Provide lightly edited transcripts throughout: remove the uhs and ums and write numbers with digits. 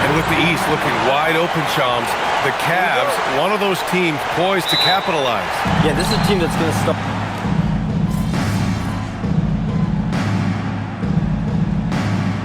And with the East looking wide open, Shams, the Cavs, one of those teams poised to capitalize. Yeah, this is a team that's going to start.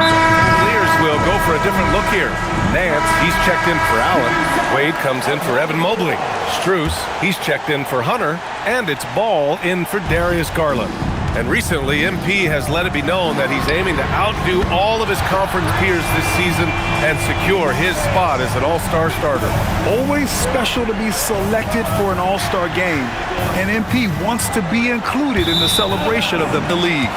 Cavaliers will go for a different look here. Nance, he's checked in for Allen. Wade comes in for Evan Mobley. Strus, he's checked in for Hunter. And it's Ball in for Darius Garland. And recently, MP has let it be known that he's aiming to outdo all of his conference peers this season and secure his spot as an all-star starter. Always special to be selected for an all-star game. And MP wants to be included in the celebration of the league.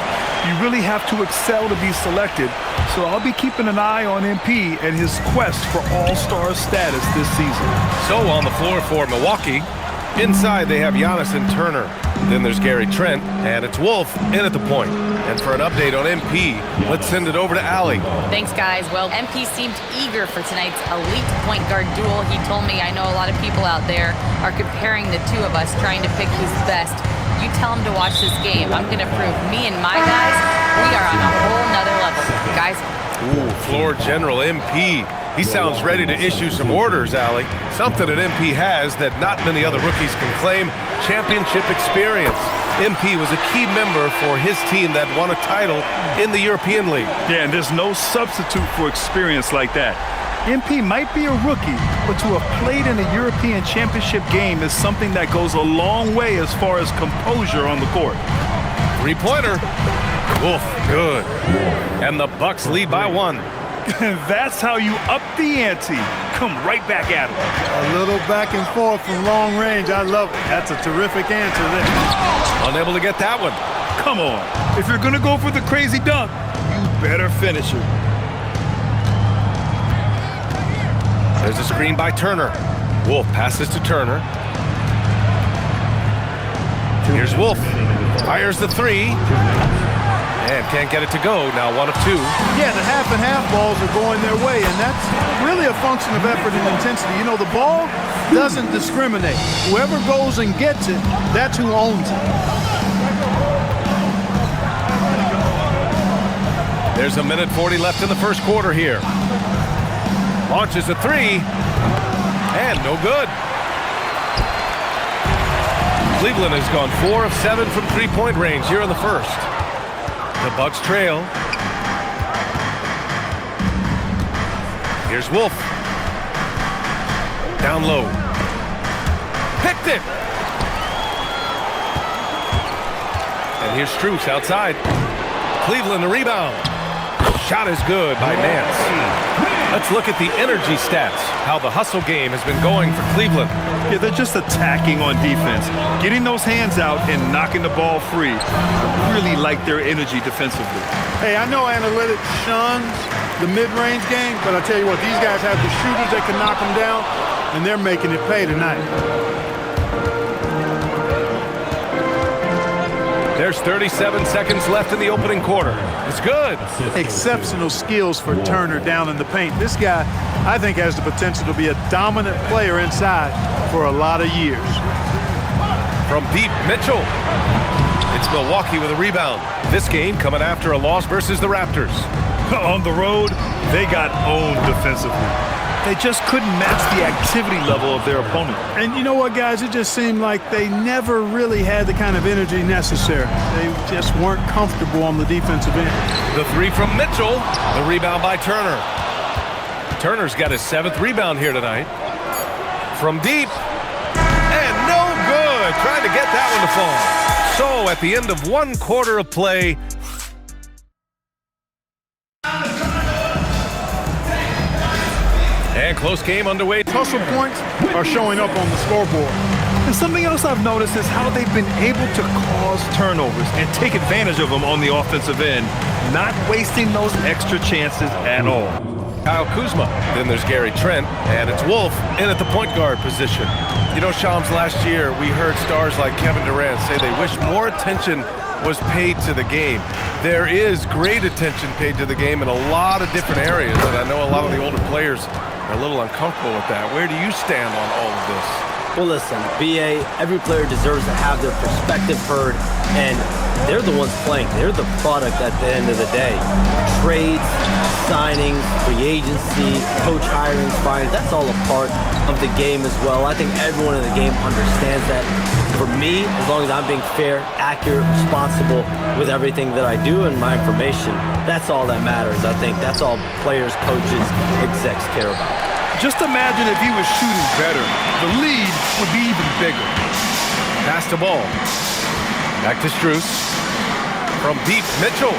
You really have to excel to be selected. So I'll be keeping an eye on MP and his quest for all-star status this season. So on the floor for Milwaukee, inside they have Giannis and Turner. Then there's Gary Trent, and it's Wolf in at the point. And for an update on MP, let's send it over to Allie. Thanks, guys. Well, MP seemed eager for tonight's elite point guard duel. He told me, I know a lot of people out there are comparing the two of us, trying to pick who's best. You tell him to watch this game. I'm going to prove me and my guys, we are on a whole nother level. Guys. Ooh, floor general MP. He sounds ready to issue some orders, Allie. Something that MP has that not many other rookies can claim: championship experience. MP was a key member for his team that won a title in the European League. Yeah, and there's no substitute for experience like that. MP might be a rookie, but to have played in a European championship game is something that goes a long way as far as composure on the court. Three-pointer. Wolf, good. And the Bucks lead by 1. That's how you up the ante. Come right back at him. A little back and forth from long range. I love it. That's a terrific answer there. Unable to get that one. Come on. If you're going to go for the crazy dunk, you better finish it. There's a screen by Turner. Wolf passes to Turner. Here's Wolf. Fires the three. And can't get it to go. Now 1 of 2. Yeah, the half and half balls are going their way, and that's really a function of effort and intensity. You know, the ball doesn't discriminate. Whoever goes and gets it, that's who owns it. There's 1:40 left in the first quarter here. Launches a three. And no good. Cleveland has gone 4 of 7 from three-point range here in the first. The Bucks trail. Here's Wolf. Down low. Picked it. And here's Strus outside. Cleveland a rebound. Shot is good by Nance. Let's look at the energy stats, how the hustle game has been going for Cleveland. Yeah, they're just attacking on defense, getting those hands out and knocking the ball free. Really like their energy defensively. Hey, I know analytics shuns the mid-range game, but I tell you what, these guys have the shooters that can knock them down, and they're making it pay tonight. There's 37 seconds left in the opening quarter. It's good. Exceptional skills for Turner down in the paint. This guy, I think, has the potential to be a dominant player inside for a lot of years. From deep, Mitchell. It's Milwaukee with a rebound. This game coming after a loss versus the Raptors. On the road, they got owned defensively. They just couldn't match the activity level of their opponent. And you know what, guys? It just seemed like they never really had the kind of energy necessary. They just weren't comfortable on the defensive end. The three from Mitchell. The rebound by Turner. Turner's got his 7th rebound here tonight. From deep. And no good. Trying to get that one to fall. So at the end of 1 quarter of play, and close game underway. Hustle points are showing up on the scoreboard. And something else I've noticed is how they've been able to cause turnovers and take advantage of them on the offensive end, not wasting those extra chances at all. Kyle Kuzma. Then there's Gary Trent, and it's Wolf in at the point guard position. You know, Shams, last year we heard stars like Kevin Durant say they wish more attention was paid to the game. There is great attention paid to the game in a lot of different areas, and I know a lot of the older players are a little uncomfortable with that. Where do you stand on all of this? Well, listen, BA, every player deserves to have their perspective heard, and they're the ones playing. They're the product at the end of the day. Trades, signings, free agency, coach hirings, firings, that's all a part of the game as well. I think everyone in the game understands that. For me, as long as I'm being fair, accurate, responsible with everything that I do and my information, that's all that matters. I think that's all players, coaches, execs care about. Just imagine if he was shooting better. The lead would be even bigger. Pass the ball. Back to Strus. From deep, Mitchell.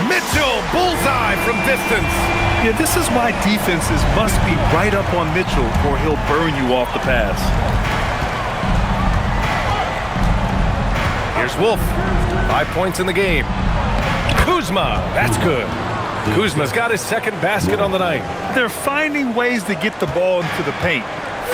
Mitchell, bullseye from distance. Yeah, this is why defenses must be right up on Mitchell or he'll burn you off the pass. Here's Wolf. 5 points in the game. Kuzma, that's good. Kuzma's got his second basket on the night. They're finding ways to get the ball into the paint.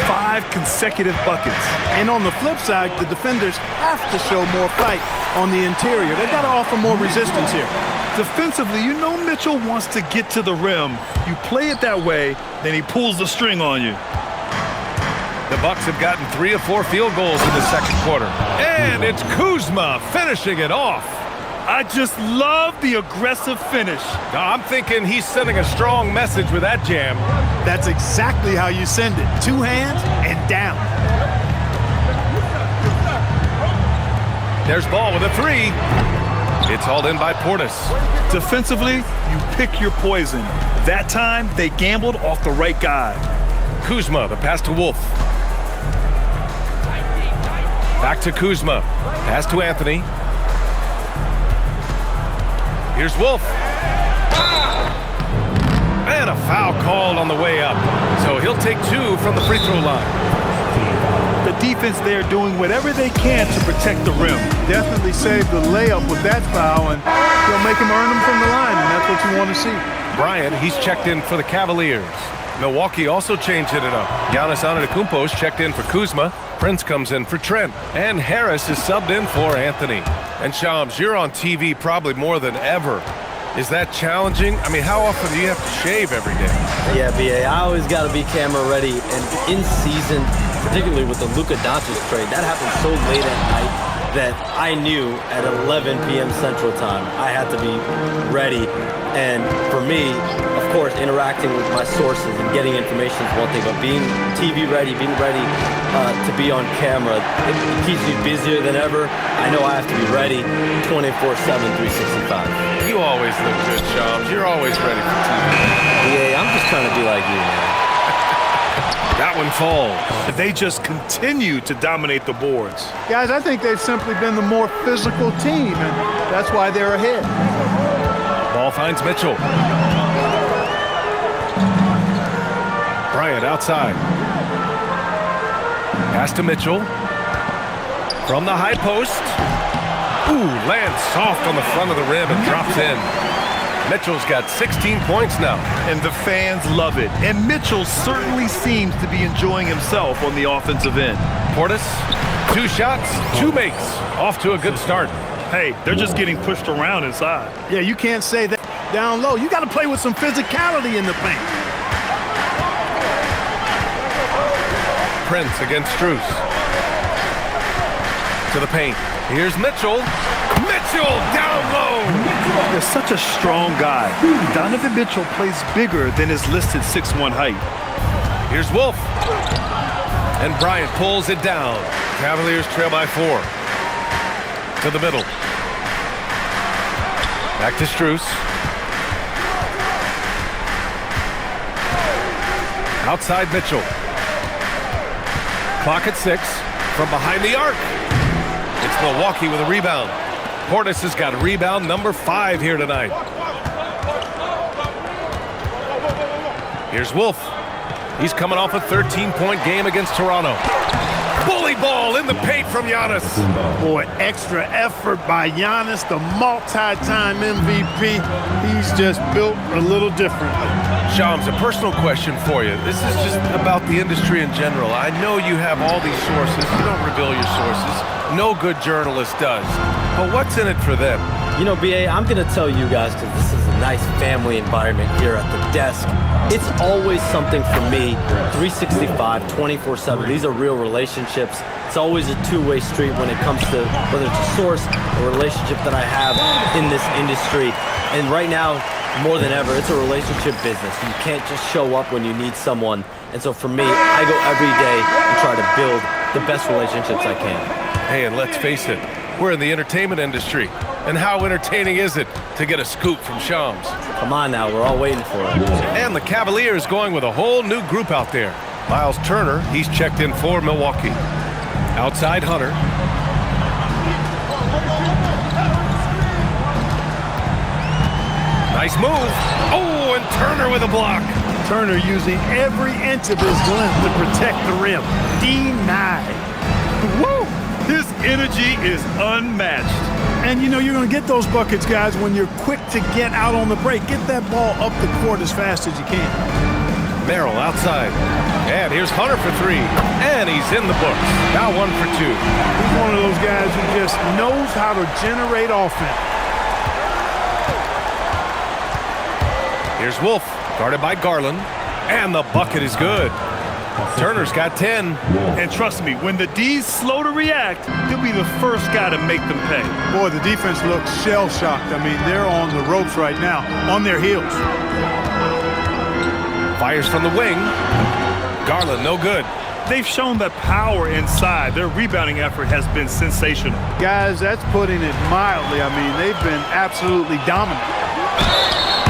5 consecutive buckets. And on the flip side, the defenders have to show more fight on the interior. They've got to offer more resistance here. Defensively, you know Mitchell wants to get to the rim. You play it that way, then he pulls the string on you. The Bucks have gotten 3 of 4 field goals in the second quarter. And it's Kuzma finishing it off. I just love the aggressive finish. I'm thinking he's sending a strong message with that jam. That's exactly how you send it. 2 hands and down. There's Ball with a 3. It's hauled in by Portis. Defensively, you pick your poison. That time, they gambled off the right guy. Kuzma, the pass to Wolf. Back to Kuzma. Pass to Anthony. Here's Wolf. And a foul called on the way up. So he'll take 2 from the free throw line. The defense there doing whatever they can to protect the rim. Definitely saved the layup with that foul, and he'll make him earn them from the line, and that's what you want to see. Bryant, he's checked in for the Cavaliers. Milwaukee also changing it up. Giannis Antetokounmpo's checked in for Kuzma. Prince comes in for Trent. And Harris is subbed in for Anthony. And Shams, you're on TV probably more than ever. Is that challenging? I mean, how often do you have to shave every day? Yeah, BA, I always got to be camera ready. And in season, particularly with the Luka Doncic trade, that happened so late at night that I knew at 11 p.m. Central Time I had to be ready. And for me, of course, interacting with my sources and getting information is one thing, but being TV ready, being ready to be on camera, it keeps me busier than ever. I know I have to be ready 24/7, 365. You always look good, Shams. You're always ready for TV. Yeah, I'm just trying to be like you, man. That one falls. They just continue to dominate the boards. Guys, I think they've simply been the more physical team, and that's why they're ahead. Ball finds Mitchell. Bryant outside. Pass to Mitchell. From the high post. Ooh, lands soft on the front of the rim and drops in. Mitchell's got 16 points now. And the fans love it. And Mitchell certainly seems to be enjoying himself on the offensive end. Portis, 2 shots, 2 makes. Off to a good start. Hey, they're just getting pushed around inside. Yeah, you can't say that down low. You got to play with some physicality in the paint. Prince against Strus. To the paint. Here's Mitchell. Mitchell down low. They're such a strong guy. Donovan Mitchell plays bigger than his listed 6'1" height. Here's Wolf. And Bryant pulls it down. Cavaliers trail by 4. To the middle. Back to Strus. Outside Mitchell. Clock at 6. From behind the arc. It's Milwaukee with a rebound. Portis has got rebound number 5 here tonight. Here's Wolf. He's coming off a 13-point game against Toronto. Bully ball in the paint from Giannis. Boy, extra effort by Giannis, the multi-time MVP. He's just built a little differently. Shams, a personal question for you. This is just about the industry in general. I know you have all these sources. You don't reveal your sources. No good journalist does. But what's in it for them? You know, BA, I'm going to tell you guys because this is an nice family environment here at the desk. It's always something for me, 365, 24/7. These are real relationships. It's always a two-way street when it comes to whether it's a source or a relationship that I have in this industry. And right now, more than ever, it's a relationship business. You can't just show up when you need someone. And so for me, I go every day and try to build the best relationships I can. Hey, and let's face it, we're in the entertainment industry. And how entertaining is it to get a scoop from Shams? Come on now, we're all waiting for it. And the Cavaliers going with a whole new group out there. Miles Turner, he's checked in for Milwaukee. Outside Hunter. Nice move. Oh, and Turner with a block. Turner using every inch of his length to protect the rim. Denied. Woo! His energy is unmatched. And you know you're going to get those buckets, guys, when you're quick to get out on the break. Get that ball up the court as fast as you can. Merrill outside. And here's Hunter for three. And he's in the books. Now 1 for 2. He's one of those guys who just knows how to generate offense. Here's Wolf, guarded by Garland. And the bucket is good. Turner's got 10. And trust me, when the D's slow to react, he'll be the first guy to make them pay. Boy, the defense looks shell-shocked. I mean, they're on the ropes right now, on their heels. Fires from the wing. Garland, no good. They've shown that power inside. Their rebounding effort has been sensational. Guys, that's putting it mildly. I mean, they've been absolutely dominant.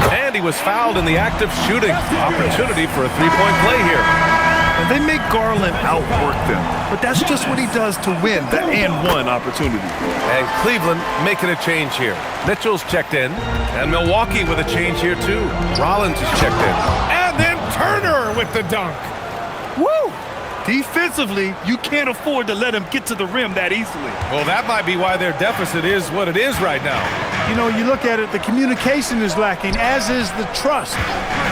And he was fouled in the act of shooting. Opportunity for a three-point play here. And they make Garland outwork them. But that's just what he does to win the and-one opportunity. And Cleveland making a change here. Mitchell's checked in. And Milwaukee with a change here, too. Rollins is checked in. And then Turner with the dunk. Woo! Defensively, you can't afford to let him get to the rim that easily. Well, that might be why their deficit is what it is right now. You know, you look at it, the communication is lacking, as is the trust.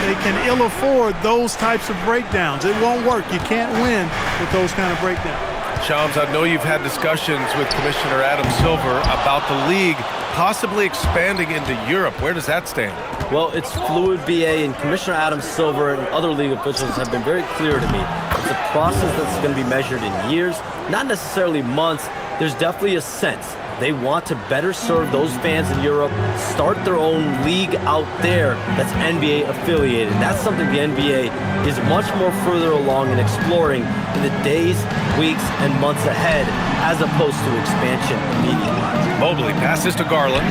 They can ill afford those types of breakdowns. It won't work. You can't win with those kind of breakdowns. Shams, I know you've had discussions with Commissioner Adam Silver about the league possibly expanding into Europe. Where does that stand? Well, it's fluid, BA, and Commissioner Adam Silver and other league officials have been very clear to me. It's a process that's going to be measured in years, not necessarily months. There's definitely a sense. They want to better serve those fans in Europe, start their own league out there that's NBA affiliated. That's something the NBA is much more further along in exploring in the days, weeks, and months ahead, as opposed to expansion immediately. Mobley passes to Garland.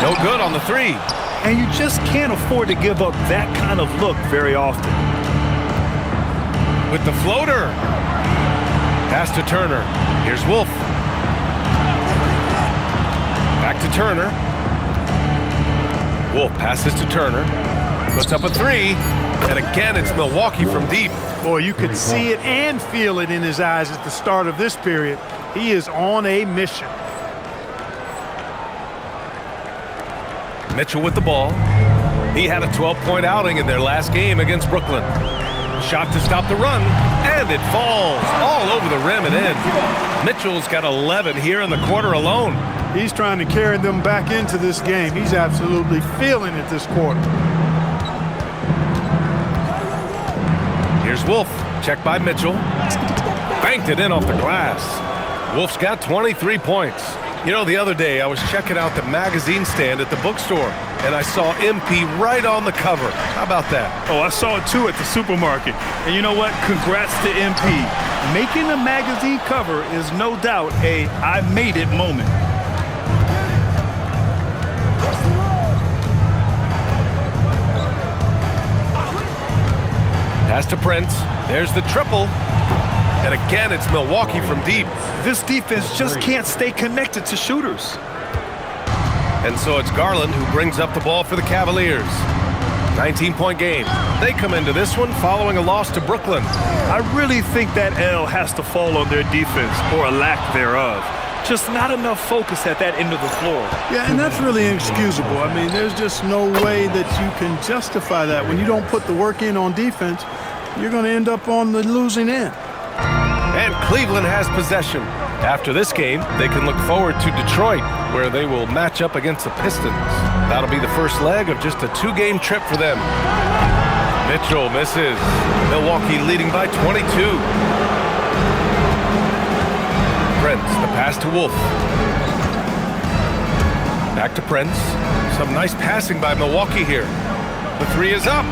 No good on the three. And you just can't afford to give up that kind of look very often. With the floater. Pass to Turner. Here's Wolf. Back to Turner. Wolf passes to Turner. Puts up a three. And again, it's Milwaukee from deep. Boy, you could see it and feel it in his eyes at the start of this period. He is on a mission. Mitchell with the ball. He had a 12-point outing in their last game against Brooklyn. Shot to stop the run, and it falls all over the rim and in. Mitchell's got 11 here in the quarter alone. He's trying to carry them back into this game. He's absolutely feeling it this quarter. Here's Wolf, checked by Mitchell. Banked it in off the glass. Wolf's got 23 points. You know, the other day I was checking out the magazine stand at the bookstore, and I saw MP right on the cover. How about that? Oh, I saw it too at the supermarket. And you know what? Congrats to MP. Making a magazine cover is no doubt a I made it moment. Pass to Prince. There's the triple. And again, it's Milwaukee from deep. This defense just can't stay connected to shooters. And so it's Garland who brings up the ball for the Cavaliers. 19-point game. They come into this one following a loss to Brooklyn. I really think that L has to fall on their defense, or a lack thereof. Just not enough focus at that end of the floor. Yeah, and that's really inexcusable. I mean, there's just no way that you can justify that. When you don't put the work in on defense, you're going to end up on the losing end. And Cleveland has possession. After this game, they can look forward to Detroit, where they will match up against the Pistons. That'll be the first leg of just a 2-game trip for them. Mitchell misses. Milwaukee leading by 22. Prince, the pass to Wolf. Back to Prince. Some nice passing by Milwaukee here. The 3 is up.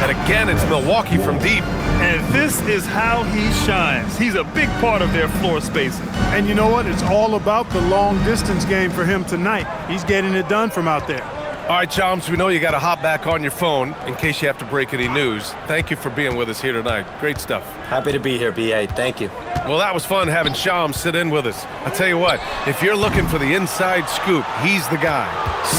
And again, it's Milwaukee from deep. And this is how he shines. He's a big part of their floor spacing. And you know what? It's all about the long distance game for him tonight. He's getting it done from out there. All right, Chums, we know you got to hop back on your phone in case you have to break any news. Thank you for being with us here tonight. Great stuff. Happy to be here, B.A. Thank you. Well, that was fun having Shams sit in with us. I tell you what, if you're looking for the inside scoop, he's the guy.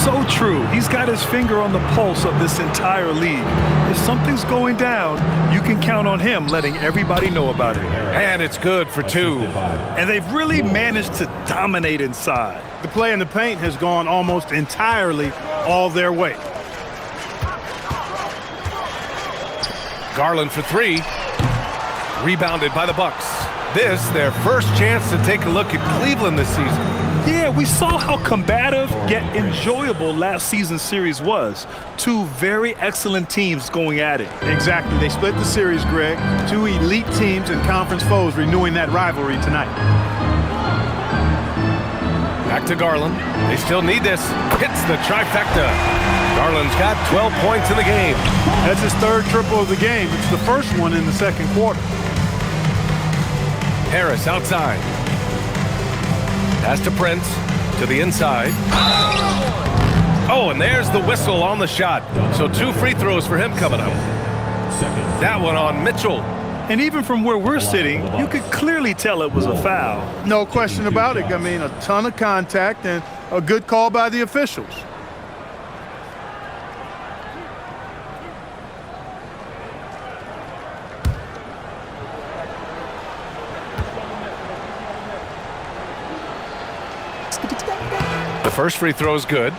So true. He's got his finger on the pulse of this entire league. If something's going down, you can count on him letting everybody know about it. And it's good for 2. And they've really managed to dominate inside. The play in the paint has gone almost entirely all their way. Garland for 3. Rebounded by the Bucks. This, their first chance to take a look at Cleveland this season. Yeah, we saw how combative yet enjoyable last season's series was. 2 very excellent teams going at it. Exactly. They split the series, Greg. 2 elite teams and conference foes renewing that rivalry tonight. Back to Garland. They still need this. Hits the trifecta. Garland's got 12 points in the game. That's his 3rd triple of the game. It's the first one in the 2nd quarter. Harris outside. Pass to Prince. To the inside. Oh, and there's the whistle on the shot. So 2 free throws for him coming up. That one on Mitchell. And even from where we're sitting, you could clearly tell it was a foul. No question about it. I mean, a ton of contact and a good call by the officials. The first free throw is good.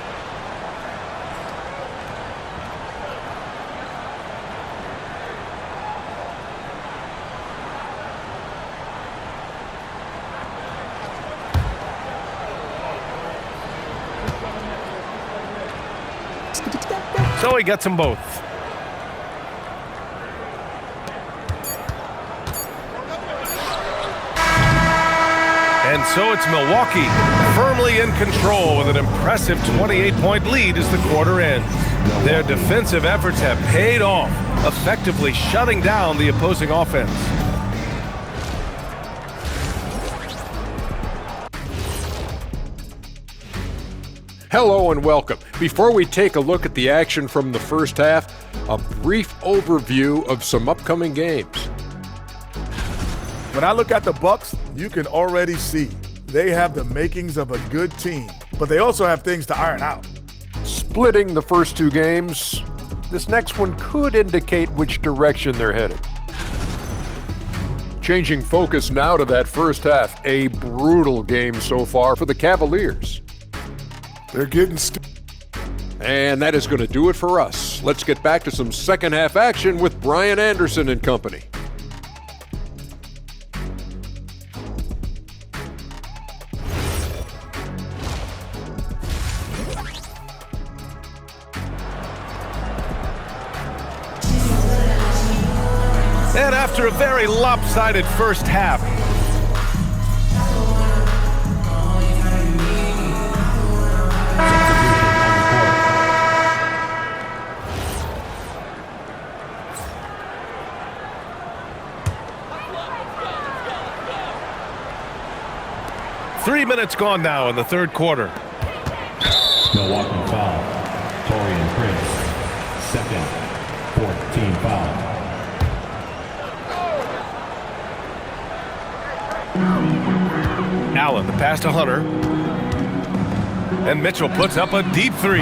So he gets them both. And so it's Milwaukee firmly in control with an impressive 28-point lead as the quarter ends. Their defensive efforts have paid off, effectively shutting down the opposing offense. Hello and welcome. Before we take a look at the action from the first half, a brief overview of some upcoming games. When I look at the Bucks, you can already see they have the makings of a good team, but they also have things to iron out. Splitting the first 2 games, this next one could indicate which direction they're headed. Changing focus now to that first half, a brutal game so far for the Cavaliers. They're getting And that is going to do it for us. Let's get back to some second half action with Brian Anderson and company. And after a very lopsided first half, Three minutes gone now in the third quarter. Milwaukee foul. Torian Prince. Second. 14 foul. Allen, the pass to Hunter. And Mitchell puts up a deep 3.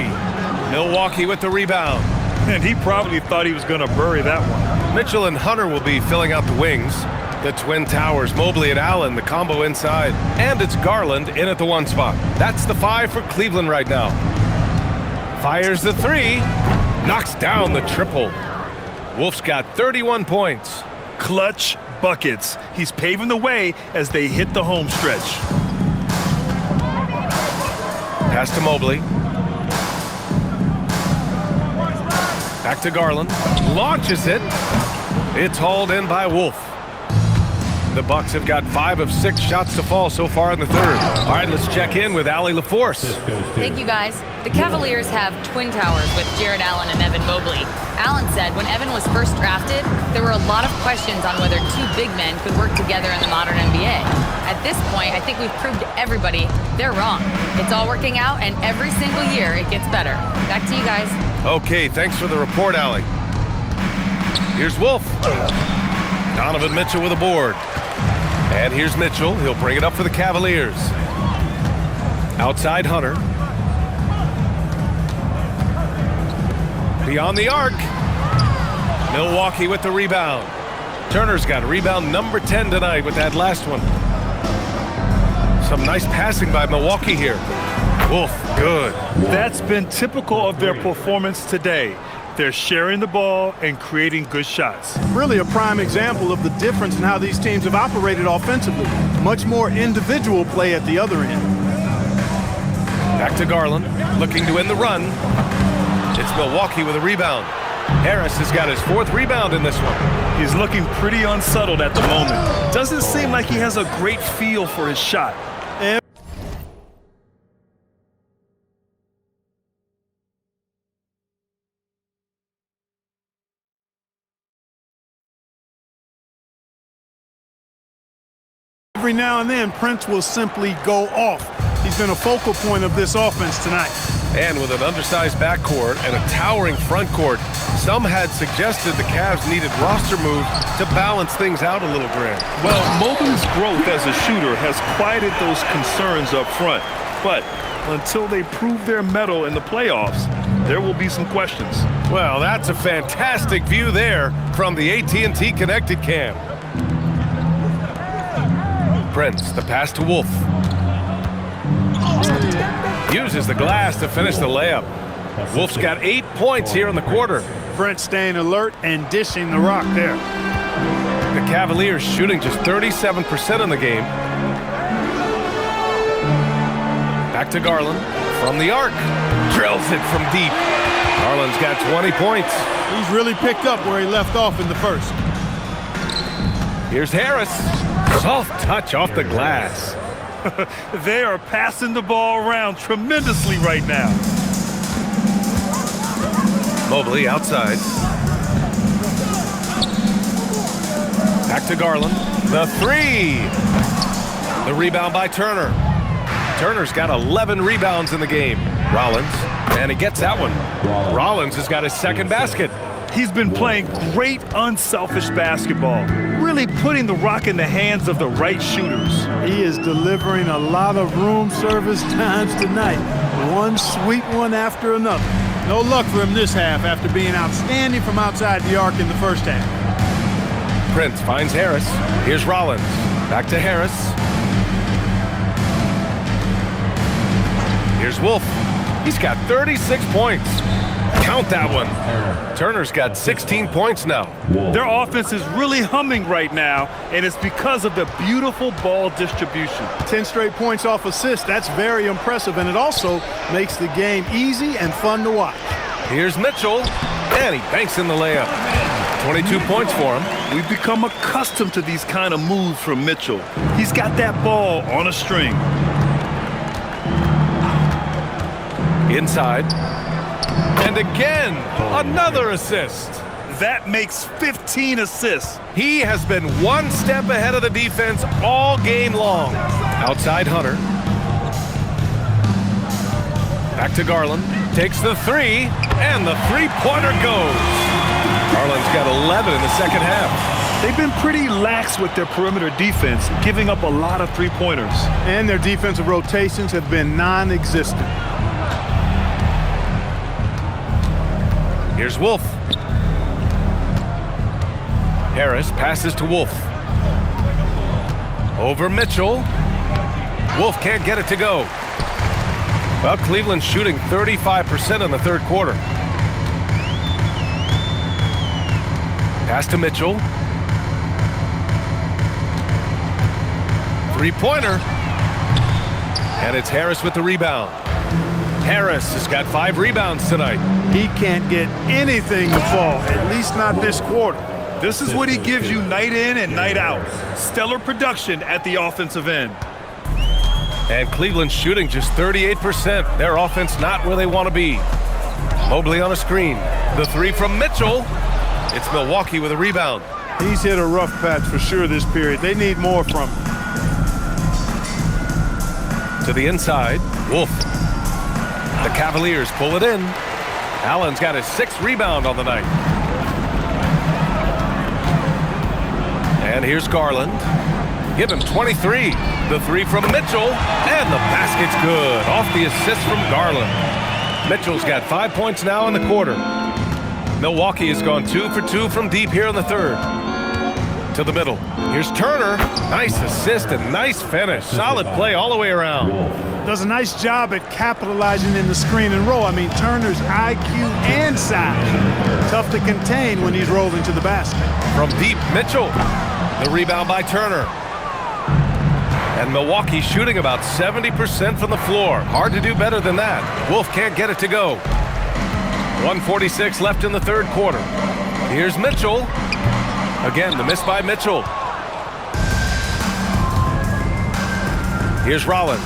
Milwaukee with the rebound. And he probably thought he was going to bury that one. Mitchell and Hunter will be filling out the wings. The Twin Towers, Mobley and Allen, the combo inside. And it's Garland in at the 1 spot. That's the 5 for Cleveland right now. Fires the 3. Knocks down the triple. Wolf's got 31 points. Clutch buckets. He's paving the way as they hit the home stretch. Pass to Mobley. Back to Garland. Launches it. It's hauled in by Wolf. The Bucks have got 5 of 6 shots to fall so far in the third. All right, let's check in with Allie LaForce. Thank you, guys. The Cavaliers have twin towers with Jared Allen and Evan Mobley. Allen said when Evan was first drafted, there were a lot of questions on whether two big men could work together in the modern NBA. At this point, I think we've proved to everybody they're wrong. It's all working out, and every single year it gets better. Back to you guys. Okay, thanks for the report, Allie. Here's Wolf. Donovan Mitchell with a board. And here's Mitchell. He'll bring it up for the Cavaliers. Outside Hunter. Beyond the arc. Milwaukee with the rebound. Turner's got rebound number 10 tonight with that last one. Some nice passing by Milwaukee here. Wolf, good. That's been typical of their performance today. They're sharing the ball and creating good shots. Really a prime example of the difference in how these teams have operated offensively. Much more individual play at the other end. Back to Garland, looking to end the run. It's Milwaukee with a rebound. Harris has got his 4th rebound in this one. He's looking pretty unsettled at the moment. Doesn't seem like he has a great feel for his shot. Every now and then, Prince will simply go off. He's been a focal point of this offense tonight. And with an undersized backcourt and a towering front court, some had suggested the Cavs needed roster moves to balance things out a little, Grant. Well, Mobley's growth as a shooter has quieted those concerns up front. But until they prove their mettle in the playoffs, there will be some questions. Well, that's a fantastic view there from the AT&T Connected Cam. Prince, the pass to Wolf. Uses the glass to finish the layup. Wolf's got 8 points here in the quarter. Prince staying alert and dishing the rock there. The Cavaliers shooting just 37% in the game. Back to Garland from the arc. Drills it from deep. Garland's got 20 points. He's really picked up where he left off in the first. Here's Harris. Soft touch off the glass. They are passing the ball around tremendously right now. Mobley outside. Back to Garland. The 3. The rebound by Turner. Turner's got 11 rebounds in the game. Rollins. And he gets that one. Rollins has got his 2nd basket. He's been playing great unselfish basketball, really putting the rock in the hands of the right shooters. He is delivering a lot of room service times tonight. One sweet one after another. No luck for him this half after being outstanding from outside the arc in the first half. Prince finds Harris. Here's Rollins. Back to Harris. Here's Wolf. He's got 36 points. Count that one. Turner's got 16 points now. Their offense is really humming right now, and it's because of the beautiful ball distribution. 10 straight points off assists. That's very impressive, and it also makes the game easy and fun to watch. Here's Mitchell, and he banks in the layup. 22 points for him. We've become accustomed to these kind of moves from Mitchell. He's got that ball on a string. Inside. And again, another assist. That makes 15 assists. He has been one step ahead of the defense all game long. Outside Hunter. Back to Garland. Takes the 3, and the 3-pointer goes. Garland's got 11 in the second half. They've been pretty lax with their perimeter defense, giving up a lot of 3-pointers. And their defensive rotations have been non-existent. Here's Wolf. Harris passes to Wolf. Over Mitchell. Wolf can't get it to go. Well, Cleveland's shooting 35% in the third quarter. Pass to Mitchell. 3-pointer. And it's Harris with the rebound. Harris has got 5 rebounds tonight. He can't get anything to fall, at least not this quarter. This is what he gives you night in and night out. Stellar production at the offensive end. And Cleveland's shooting just 38%. Their offense not where they want to be. Mobley on a screen. The 3 from Mitchell. It's Milwaukee with a rebound. He's hit a rough patch for sure this period. They need more from him. To the inside, Wolf. The Cavaliers pull it in. Allen's got his 6th rebound on the night. And here's Garland. Give him 23. The 3 from Mitchell. And the basket's good. Off the assist from Garland. Mitchell's got 5 points now in the quarter. Milwaukee has gone 2 for 2 from deep here in the third. To the middle. Here's Turner. Nice assist and nice finish. Solid play all the way around. Does a nice job at capitalizing in the screen and roll. I mean, Turner's IQ and size. Tough to contain when he's rolling to the basket. From deep, Mitchell. The rebound by Turner. And Milwaukee shooting about 70% from the floor. Hard to do better than that. Wolf can't get it to go. 1:46 left in the third quarter. Here's Mitchell. Again, the miss by Mitchell. Here's Rollins.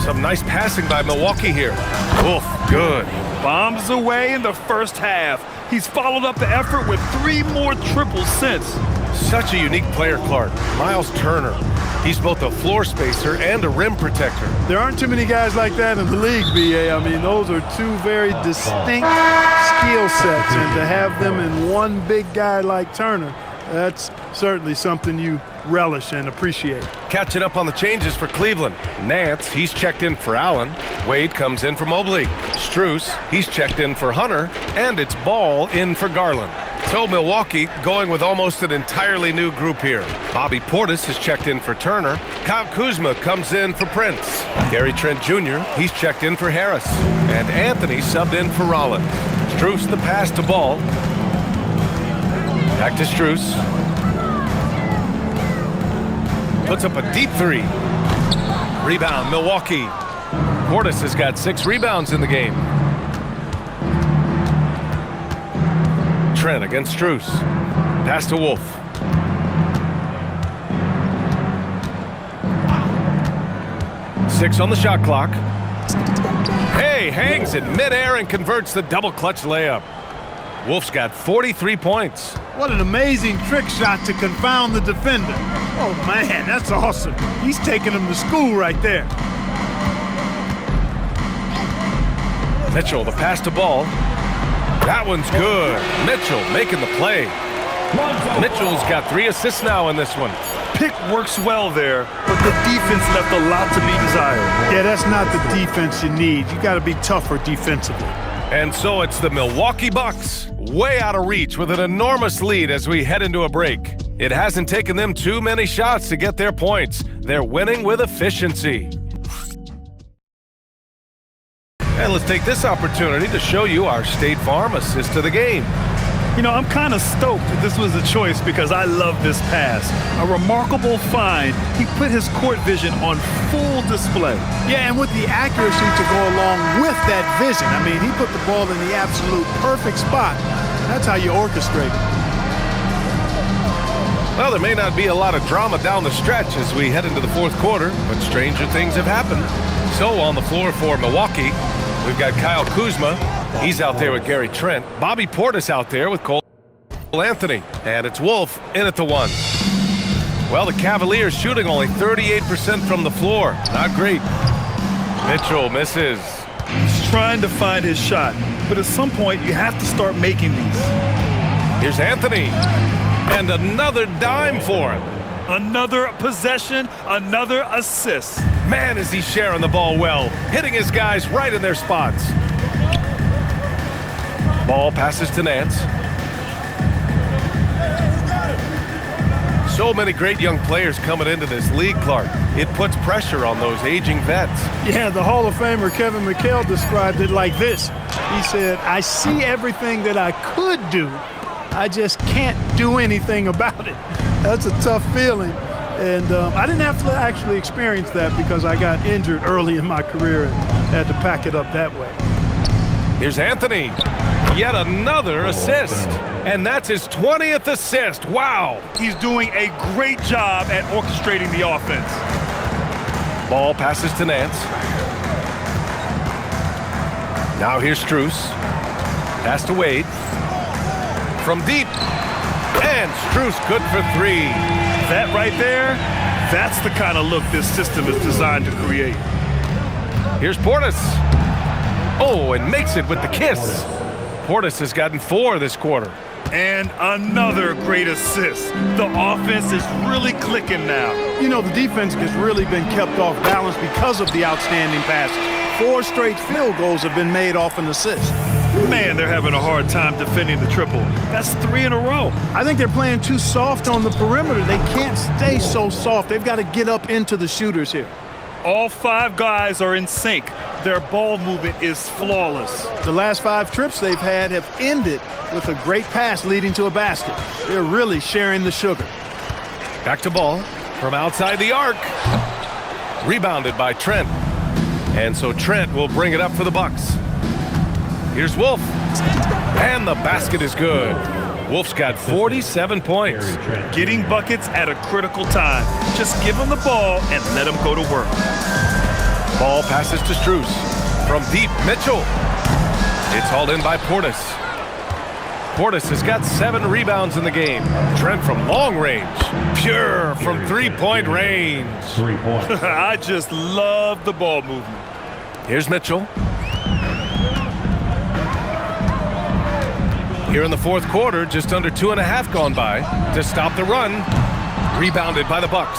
Some nice passing by Milwaukee here. Wolf, good. Bombs away in the first half. He's followed up the effort with 3 more triples since. Such a unique player, Clark. Miles Turner. He's both a floor spacer and a rim protector. There aren't too many guys like that in the league, B.A. I mean, those are 2 very distinct skill sets, and to have them in one big guy like Turner, that's certainly something you relish and appreciate. Catching up on the changes for Cleveland. Nance, he's checked in for Allen. Wade comes in for Mobley. Strus, he's checked in for Hunter. And it's Ball in for Garland. So Milwaukee going with almost an entirely new group here. Bobby Portis is checked in for Turner. Kyle Kuzma comes in for Prince. Gary Trent Jr., he's checked in for Harris. And Anthony subbed in for Rollins. Strus the pass to Ball. Back to Strus. Puts up a deep 3. Rebound, Milwaukee. Portis has got 6 rebounds in the game. Trent against Strus. Pass to Wolf. Six on the shot clock. Hey, hangs in midair and converts the double clutch layup. Wolf's got 43 points. What an amazing trick shot to confound the defender. Oh, man, that's awesome. He's taking him to school right there. Mitchell, the pass to Ball. That one's good. Mitchell making the play. Mitchell's got 3 assists now in this one. Pick works well there, but the defense left a lot to be desired. Yeah, that's not the defense you need. You got to be tougher defensively. And so it's the Milwaukee Bucks, way out of reach with an enormous lead as we head into a break. It hasn't taken them too many shots to get their points. They're winning with efficiency. And let's take this opportunity to show you our State Farm assist to the game. You know, I'm kind of stoked that this was a choice because I love this pass. A remarkable find. He put his court vision on full display. Yeah, and with the accuracy to go along with that vision. I mean, he put the ball in the absolute perfect spot. That's how you orchestrate it. Well, there may not be a lot of drama down the stretch as we head into the fourth quarter, but stranger things have happened. So on the floor for Milwaukee, we've got Kyle Kuzma. He's out there with Gary Trent. Bobby Portis out there with Cole Anthony. And it's Wolf in at the 1. Well, the Cavaliers shooting only 38% from the floor. Not great. Mitchell misses. He's trying to find his shot, but at some point you have to start making these. Here's Anthony. And another dime for him. Another possession, another assist. Man, is he sharing the ball well, hitting his guys right in their spots. Ball passes to Nance. So many great young players coming into this league, Clark. It puts pressure on those aging vets. Yeah, the Hall of Famer Kevin McHale described it like this. He said, I see everything that I could do. I just can't do anything about it. That's a tough feeling. And I didn't have to actually experience that because I got injured early in my career and had to pack it up that way. Here's Anthony. Yet another assist. And that's his 20th assist. Wow. He's doing a great job at orchestrating the offense. Ball passes to Nance. Now here's Strus. Pass to Wade. From deep. And Strus good for three. That right there, that's the kind of look this system is designed to create. Here's Portis. Oh, and makes it with the kiss. Portis has gotten 4 this quarter. And another great assist. The offense is really clicking now. You know, the defense has really been kept off balance because of the outstanding passes. 4 straight field goals have been made off an assist. Man, they're having a hard time defending the triple. That's 3 in a row. I think they're playing too soft on the perimeter. They can't stay so soft. They've got to get up into the shooters here. All 5 guys are in sync. Their ball movement is flawless. The last 5 trips they've had have ended with a great pass leading to a basket. They're really sharing the sugar. Back to ball from outside the arc. Rebounded by Trent. And so Trent will bring it up for the Bucks. Here's Wolf. And the basket is good. Wolf's got 47 points. Getting buckets at a critical time. Just give him the ball and let him go to work. Ball passes to Strus. From deep, Mitchell. It's hauled in by Portis. Portis has got 7 rebounds in the game. Trent from long range. Pure from three-point range. 3 points. I just love the ball movement. Here's Mitchell. Here in the fourth quarter, just under 2.5 gone by to stop the run. Rebounded by the Bucks.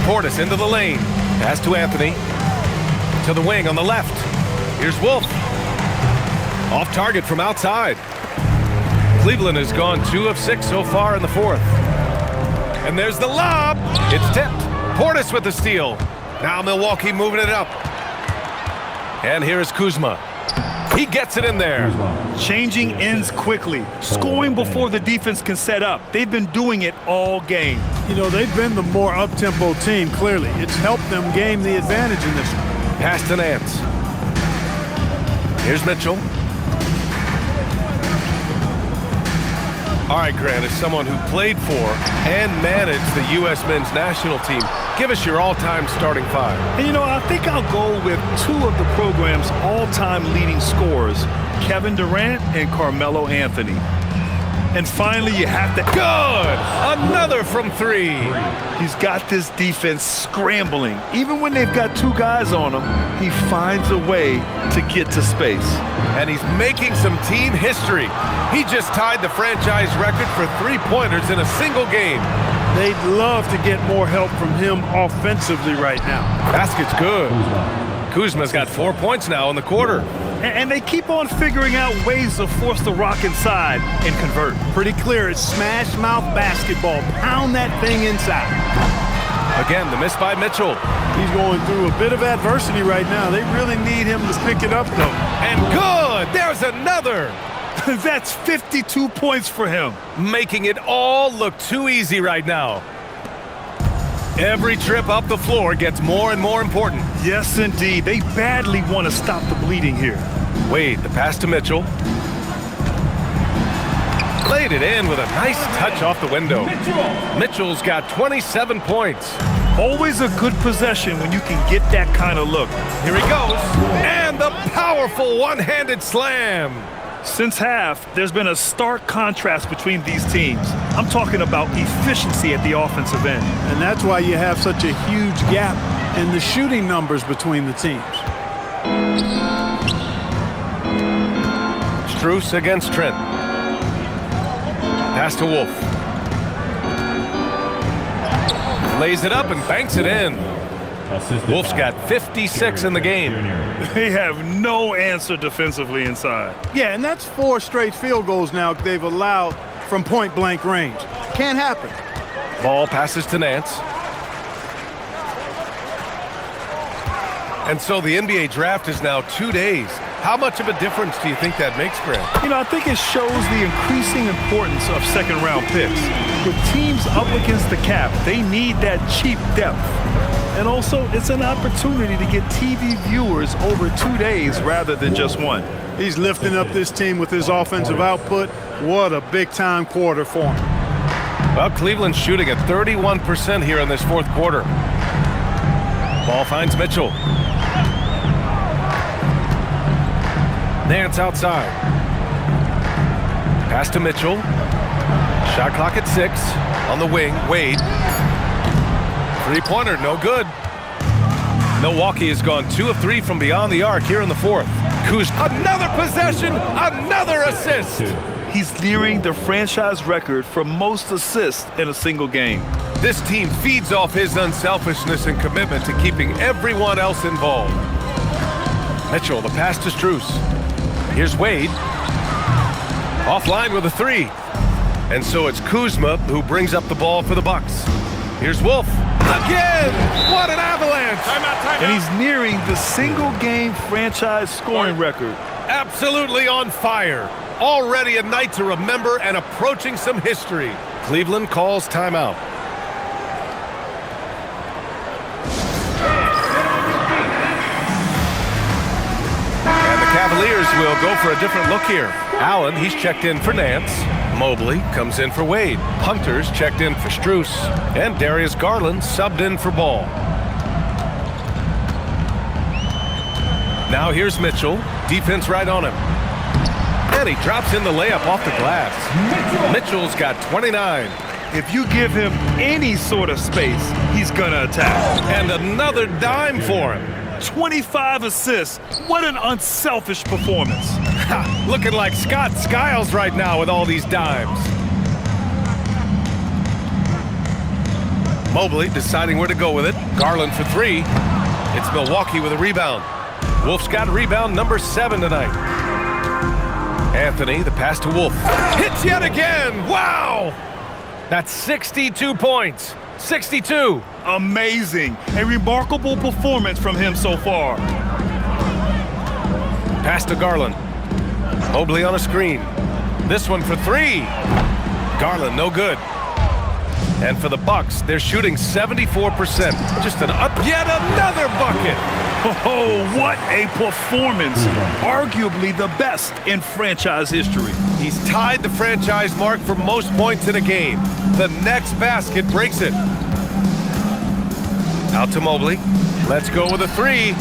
Portis into the lane. Pass to Anthony. To the wing on the left. Here's Wolf. Off target from outside. Cleveland has gone 2 of 6 so far in the fourth. And there's the lob. It's tipped. Portis with the steal. Now Milwaukee moving it up. And here is Kuzma. He gets it in there. Changing ends quickly. Scoring before the defense can set up. They've been doing it all game. You know, they've been the more up-tempo team, clearly. It's helped them gain the advantage in this one. Pass to Nance. Here's Mitchell. All right, Grant, as someone who played for and managed the U.S. men's national team, give us your all-time starting 5. And you know, I think I'll go with 2 of the program's all-time leading scorers, Kevin Durant and Carmelo Anthony. And finally, you have to... Good! Another from 3. He's got this defense scrambling. Even when they've got 2 guys on him, he finds a way to get to space. And he's making some team history. He just tied the franchise record for 3-pointers in a single game. They'd love to get more help from him offensively right now. Basket's good. Kuzma's got 4 points now in the quarter. And they keep on figuring out ways to force the rock inside and convert. Pretty clear, it's smash mouth basketball. Pound that thing inside. Again, the miss by Mitchell. He's going through a bit of adversity right now. They really need him to pick it up, though. And good! There's another! That's 52 points for him. Making it all look too easy right now. Every trip up the floor gets more and more important. Yes, indeed. They badly want to stop the bleeding here. Wade, the pass to Mitchell. Laid it in with a nice touch off the window. Mitchell's got 27 points. Always a good possession when you can get that kind of look. Here he goes. And the powerful one-handed slam. Since half, there's been a stark contrast between these teams. I'm talking about efficiency at the offensive end. And that's why you have such a huge gap in the shooting numbers between the teams. Strus against Trent. Pass to Wolf. Lays it up and banks it in. Wolf's got 56 in the game. They have no answer defensively inside. Yeah, and that's 4 straight field goals now they've allowed from point-blank range. Can't happen. Ball passes to Nance. And so the NBA draft is now 2 days. How much of a difference do you think that makes, Grant? You know, I think it shows the increasing importance of second-round picks. With teams up against the cap, they need that cheap depth. And also, it's an opportunity to get TV viewers over 2 days rather than just one. He's lifting up this team with his offensive output. What a big-time quarter for him. Well, Cleveland's shooting at 31% here in this fourth quarter. Ball finds Mitchell. Nance outside. Pass to Mitchell. Shot clock at 6. On the wing, Wade. Three-pointer, no good. Milwaukee has gone 2 of 3 from beyond the arc here in the fourth. Kuzma, another possession, another assist. He's nearing the franchise record for most assists in a single game. This team feeds off his unselfishness and commitment to keeping everyone else involved. Mitchell, the pass to Strus. Here's Wade. Offline with a 3. And so it's Kuzma who brings up the ball for the Bucks. Here's Wolf. Again! What an avalanche! And he's nearing the single-game franchise scoring record. Absolutely on fire. Already a night to remember and approaching some history. Cleveland calls timeout. And the Cavaliers will go for a different look here. Allen, he's checked in for Nance. Mobley comes in for Wade. Hunter's checked in for Strus. And Darius Garland subbed in for Ball. Now here's Mitchell. Defense right on him. And he drops in the layup off the glass. Mitchell's got 29. If you give him any sort of space, he's gonna attack. And another dime for him. 25 assists. What an unselfish performance. Looking like Scott Skiles right now with all these dimes. Mobley deciding where to go with it. Garland for 3. It's Milwaukee with a rebound. Wolf's got rebound number 7 tonight. Anthony, the pass to Wolf. Hits yet again! Wow! That's 62 points. 62. Amazing. A remarkable performance from him so far. Pass to Garland. Mobley on a screen. This one for 3. Garland, no good. And for the Bucks, they're shooting 74%. Just yet another bucket. Oh, what a performance. Arguably the best in franchise history. He's tied the franchise mark for most points in a game. The next basket breaks it. Out to Mobley. Let's go with a 3.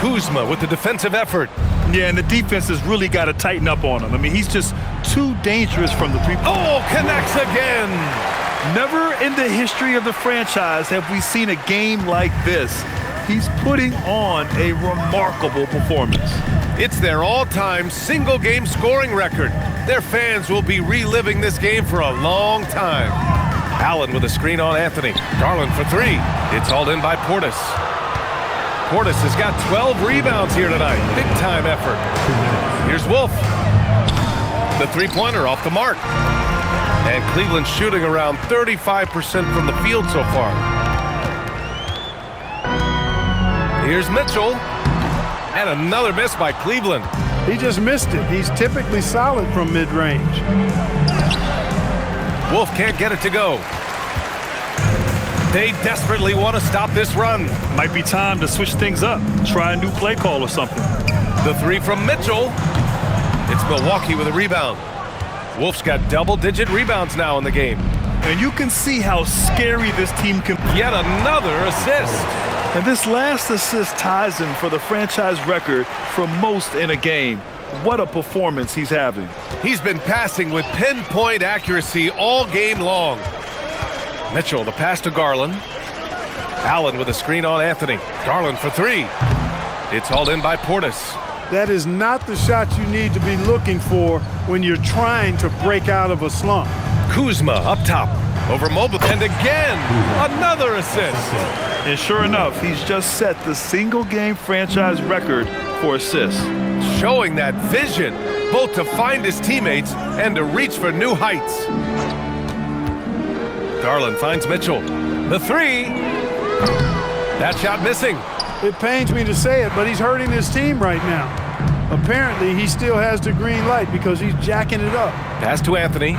Kuzma with the defensive effort. Yeah, and the defense has really got to tighten up on him. I mean, he's just too dangerous from the three-point. Oh, connects again. Never in the history of the franchise have we seen a game like this. He's putting on a remarkable performance. It's their all-time single-game scoring record. Their fans will be reliving this game for a long time. Allen with a screen on Anthony. Garland for 3. It's hauled in by Portis. Portis has got 12 rebounds here tonight. Big-time effort. Here's Wolf. The three-pointer off the mark. And Cleveland's shooting around 35% from the field so far. Here's Mitchell. And another miss by Cleveland. He just missed it. He's typically solid from mid-range. Wolf can't get it to go. They desperately want to stop this run. Might be time to switch things up. Try a new play call or something. The 3 from Mitchell. It's Milwaukee with a rebound. Wolf's got double-digit rebounds now in the game. And you can see how scary this team can be. Yet another assist. And this last assist ties him for the franchise record for most in a game. What a performance he's having. He's been passing with pinpoint accuracy all game long. Mitchell, the pass to Garland. Allen with a screen on Anthony. Garland for 3. It's hauled in by Portis. That is not the shot you need to be looking for when you're trying to break out of a slump. Kuzma up top. Over Mobley. And again, another assist. And sure enough, he's just set the single-game franchise record for assists. Showing that vision, both to find his teammates and to reach for new heights. Garland finds Mitchell. The 3. That shot missing. It pains me to say it, but he's hurting his team right now. Apparently, he still has the green light because he's jacking it up. Pass to Anthony.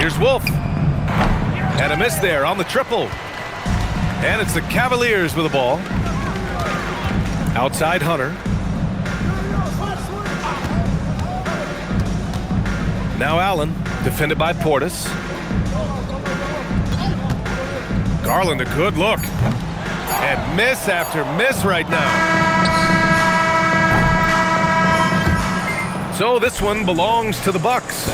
Here's Wolf. And a miss there on the triple. And it's the Cavaliers with the ball. Outside Hunter. Now Allen, defended by Portis. Garland, a good look. And miss after miss right now. So this one belongs to the Bucks.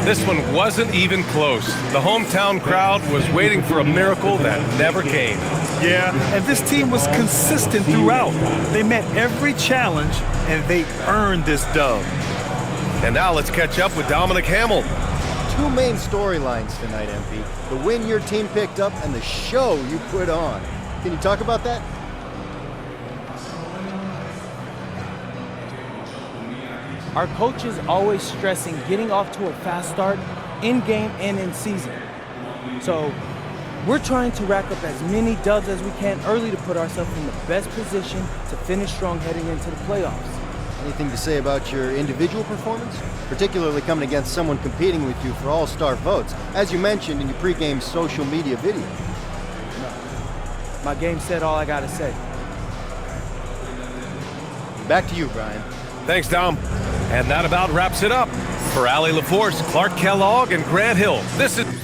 This one wasn't even close. The hometown crowd was waiting for a miracle that never came. Yeah, and this team was consistent throughout. They met every challenge, and they earned this dub. And now let's catch up with Dominic Hamill. Two main storylines tonight, MP. The win your team picked up and the show you put on. Can you talk about that? Our coach is always stressing getting off to a fast start in game and in season. So we're trying to rack up as many dubs as we can early to put ourselves in the best position to finish strong heading into the playoffs. Anything to say about your individual performance? Particularly coming against someone competing with you for all-star votes, as you mentioned in your pregame social media video. No. My game said all I gotta say. Back to you, Brian. Thanks, Dom. And that about wraps it up. For Allie LaForce, Clark Kellogg, and Grant Hill, this is...